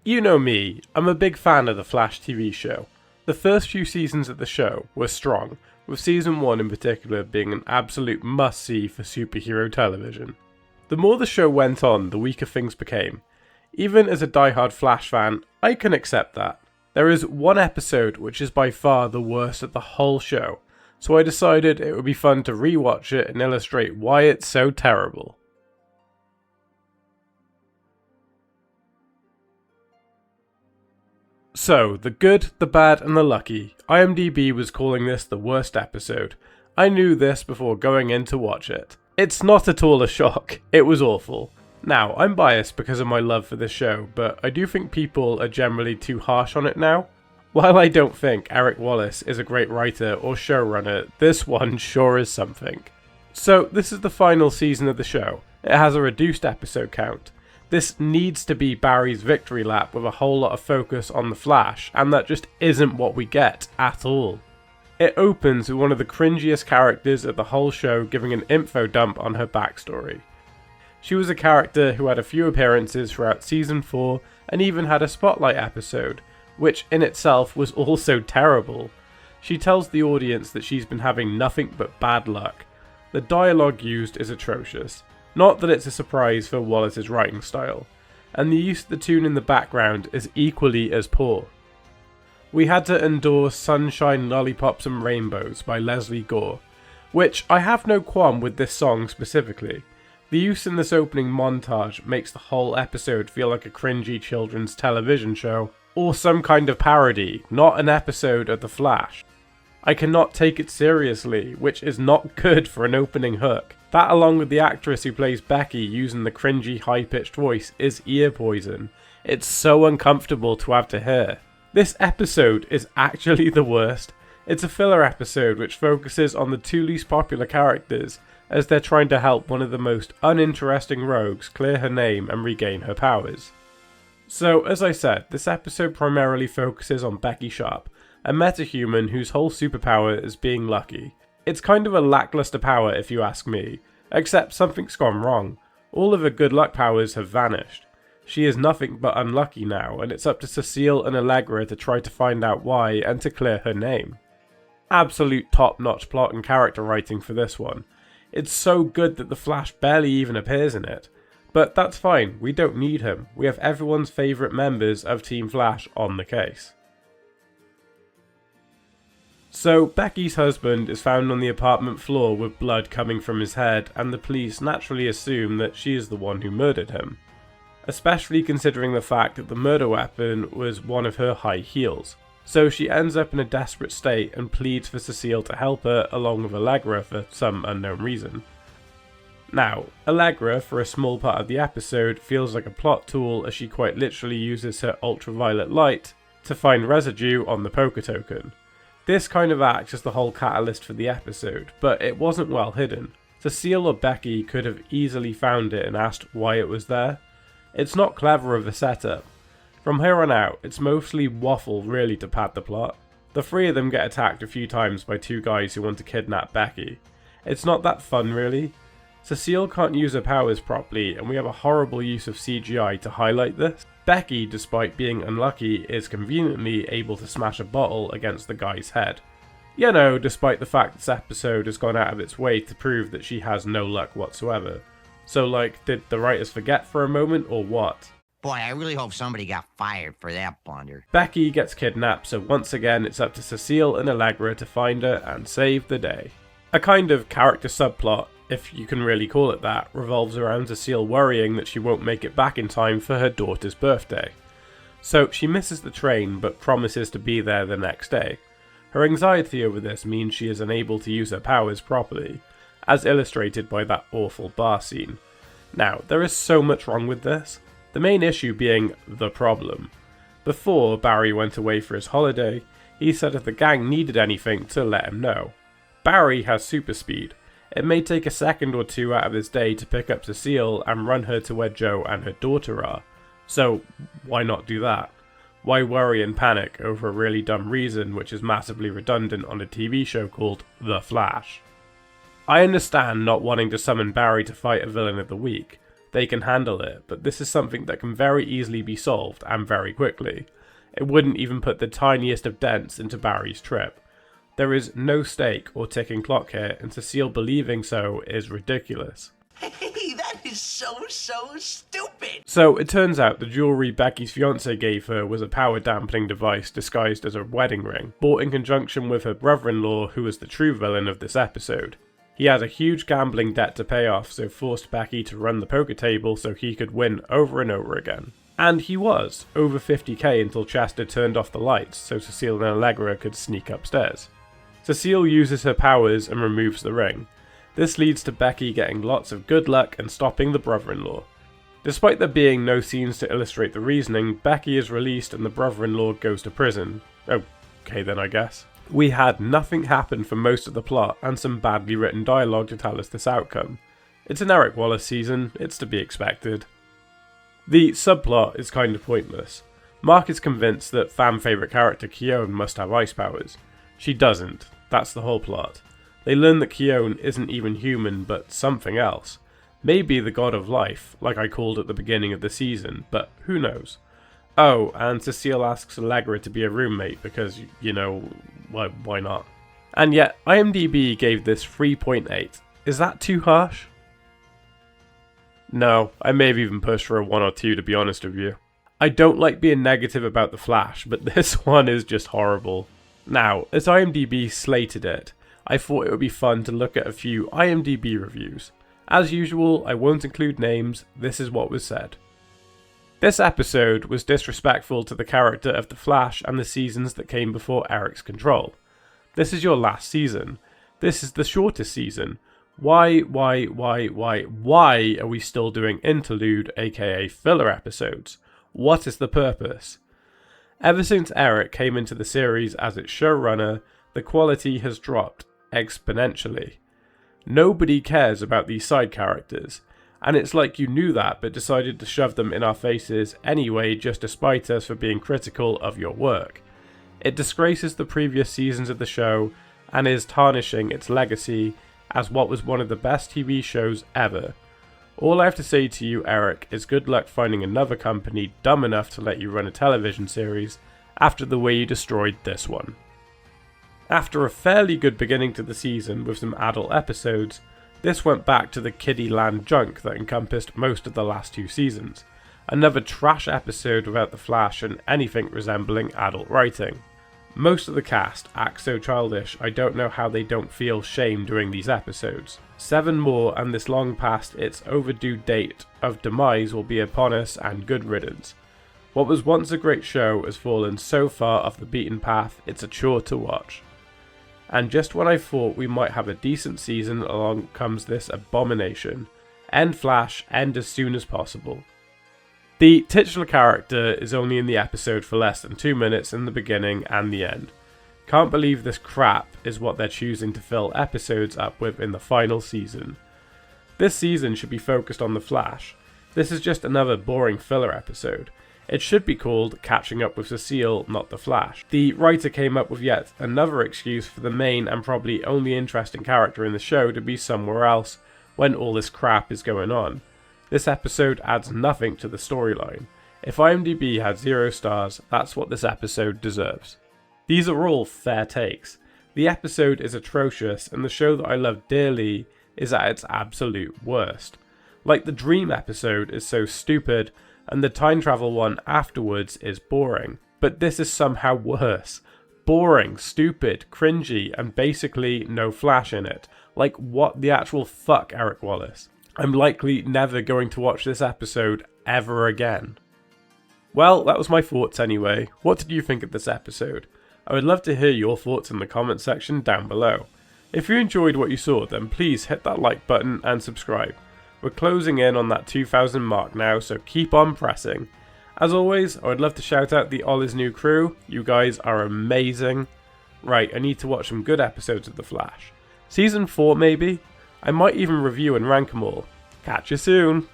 You know me, I'm a big fan of the Flash TV show. The first few seasons of the show were strong, with season 1 in particular being an absolute must-see for superhero television. The more the show went on, the weaker things became. Even as a diehard Flash fan, I can accept that. There is one episode which is by far the worst of the whole show, so I decided it would be fun to rewatch it and illustrate why it's so terrible. So, the good, the bad and the lucky. IMDb was calling this the worst episode. I knew this before going in to watch it. It's not at all a shock, it was awful. Now, I'm biased because of my love for this show, but I do think people are generally too harsh on it now. While I don't think Eric Wallace is a great writer or showrunner, this one sure is something. So, this is the final season of the show. It has a reduced episode count. This needs to be Barry's victory lap with a whole lot of focus on the Flash, and that just isn't what we get at all. It opens with one of the cringiest characters of the whole show giving an info dump on her backstory. She was a character who had a few appearances throughout season 4 and even had a spotlight episode, which in itself was also terrible. She tells the audience that she's been having nothing but bad luck. The dialogue used is atrocious. Not that it's a surprise for Wallace's writing style, and the use of the tune in the background is equally as poor. We had to endure Sunshine, Lollipops and Rainbows by Leslie Gore, which I have no qualm with this song specifically. The use in this opening montage makes the whole episode feel like a cringy children's television show, or some kind of parody, not an episode of The Flash. I cannot take it seriously, which is not good for an opening hook. That along with the actress who plays Becky using the cringy high-pitched voice is ear poison. It's so uncomfortable to have to hear. This episode is actually the worst. It's a filler episode which focuses on the two least popular characters as they're trying to help one of the most uninteresting rogues clear her name and regain her powers. So, as I said, this episode primarily focuses on Becky Sharp, a metahuman whose whole superpower is being lucky. It's kind of a lackluster power if you ask me, except something's gone wrong. All of her good luck powers have vanished. She is nothing but unlucky now, and it's up to Cecile and Allegra to try to find out why and to clear her name. Absolute top-notch plot and character writing for this one. It's so good that the Flash barely even appears in it. But that's fine, we don't need him. We have everyone's favourite members of Team Flash on the case. So, Becky's husband is found on the apartment floor with blood coming from his head, and the police naturally assume that she is the one who murdered him. Especially considering the fact that the murder weapon was one of her high heels. So she ends up in a desperate state and pleads for Cecile to help her along with Allegra for some unknown reason. Now, Allegra, for a small part of the episode, feels like a plot tool as she quite literally uses her ultraviolet light to find residue on the poker token. This kind of acts as the whole catalyst for the episode, but it wasn't well hidden. Cecile or Becky could have easily found it and asked why it was there. It's not clever of a setup. From here on out, it's mostly waffle really to pad the plot. The three of them get attacked a few times by two guys who want to kidnap Becky. It's not that fun really. Cecile can't use her powers properly, and we have a horrible use of CGI to highlight this. Becky, despite being unlucky, is conveniently able to smash a bottle against the guy's head. You know, despite the fact this episode has gone out of its way to prove that she has no luck whatsoever. So like, did the writers forget for a moment or what? Boy, I really hope somebody got fired for that blunder. Becky gets kidnapped, so once again it's up to Cecile and Allegra to find her and save the day. A kind of character subplot, if you can really call it that, revolves around Cecile worrying that she won't make it back in time for her daughter's birthday. So she misses the train but promises to be there the next day. Her anxiety over this means she is unable to use her powers properly, as illustrated by that awful bar scene. Now, there is so much wrong with this, the main issue being the problem. Before Barry went away for his holiday, he said if the gang needed anything to let him know. Barry has super speed. It may take a second or two out of his day to pick up Cecile and run her to where Joe and her daughter are. So, why not do that? Why worry and panic over a really dumb reason which is massively redundant on a TV show called The Flash? I understand not wanting to summon Barry to fight a villain of the week. they can handle it, but this is something that can very easily be solved, and very quickly. It wouldn't even put the tiniest of dents into Barry's trip. There is no stake or ticking clock here, and Cecile believing so is ridiculous. Hey, that is so stupid! So it turns out the jewellery Becky's fiancé gave her was a power dampening device disguised as a wedding ring, bought in conjunction with her brother-in-law, who was the true villain of this episode. He had a huge gambling debt to pay off, so forced Becky to run the poker table so he could win over and over again. And he was, over 50k until Chester turned off the lights so Cecile and Allegra could sneak upstairs. Cecile uses her powers and removes the ring. This leads to Becky getting lots of good luck and stopping the brother-in-law. Despite there being no scenes to illustrate the reasoning, Becky is released and the brother-in-law goes to prison. Okay then, I guess. We had nothing happen for most of the plot and some badly written dialogue to tell us this outcome. It's an Eric Wallace season, it's to be expected. The subplot is kind of pointless. Mark is convinced that fan favourite character Keown must have ice powers. She doesn't, that's the whole plot. They learn that Keown isn't even human, but something else. Maybe the god of life, like I called at the beginning of the season, but who knows. Oh, and Cecile asks Allegra to be a roommate because, you know, why not? And yet, IMDb gave this 3.8. Is that too harsh? No, I may have even pushed for a 1 or 2 to be honest with you. I don't like being negative about The Flash, but this one is just horrible. Now, as IMDb slated it, I thought it would be fun to look at a few IMDb reviews. As usual, I won't include names, this is what was said. This episode was disrespectful to the character of The Flash and the seasons that came before Eric's control. This is your last season. This is the shortest season. Why are we still doing interlude, aka filler episodes? What is the purpose? Ever since Eric came into the series as its showrunner, the quality has dropped exponentially. Nobody cares about these side characters, and it's like you knew that but decided to shove them in our faces anyway just to spite us for being critical of your work. It disgraces the previous seasons of the show and is tarnishing its legacy as what was one of the best TV shows ever. All I have to say to you, Eric, is good luck finding another company dumb enough to let you run a television series after the way you destroyed this one. After a fairly good beginning to the season with some adult episodes, this went back to the kiddie land junk that encompassed most of the last 2 seasons. Another trash episode without the Flash and anything resembling adult writing. Most of the cast act so childish I don't know how they don't feel shame doing these episodes. 7 more and this long past its overdue date of demise will be upon us and good riddance. What was once a great show has fallen so far off the beaten path it's a chore to watch. And just when I thought we might have a decent season, along comes this abomination. End Flash, end as soon as possible. The titular character is only in the episode for less than 2 minutes in the beginning and the end. Can't believe this crap is what they're choosing to fill episodes up with in the final season. This season should be focused on the Flash. This is just another boring filler episode. It should be called Catching Up with Cecile, not The Flash. The writer came up with yet another excuse for the main and probably only interesting character in the show to be somewhere else when all this crap is going on. This episode adds nothing to the storyline. If IMDb had 0 stars, that's what this episode deserves. These are all fair takes. The episode is atrocious and the show that I love dearly is at its absolute worst. Like the Dream episode is so stupid, and the time travel one afterwards is boring. But this is somehow worse. Boring, stupid, cringy, and basically no Flash in it. Like what the actual fuck, Eric Wallace? I'm likely never going to watch this episode ever again. Well, that was my thoughts anyway. What did you think of this episode? I would love to hear your thoughts in the comment section down below. If you enjoyed what you saw, then please hit that like button and subscribe. We're closing in on that 2,000 mark now, so keep on pressing. As always, I would love to shout out the Olisnew crew. You guys are amazing. Right, I need to watch some good episodes of The Flash. Season 4 maybe? I might even review and rank them all. Catch you soon!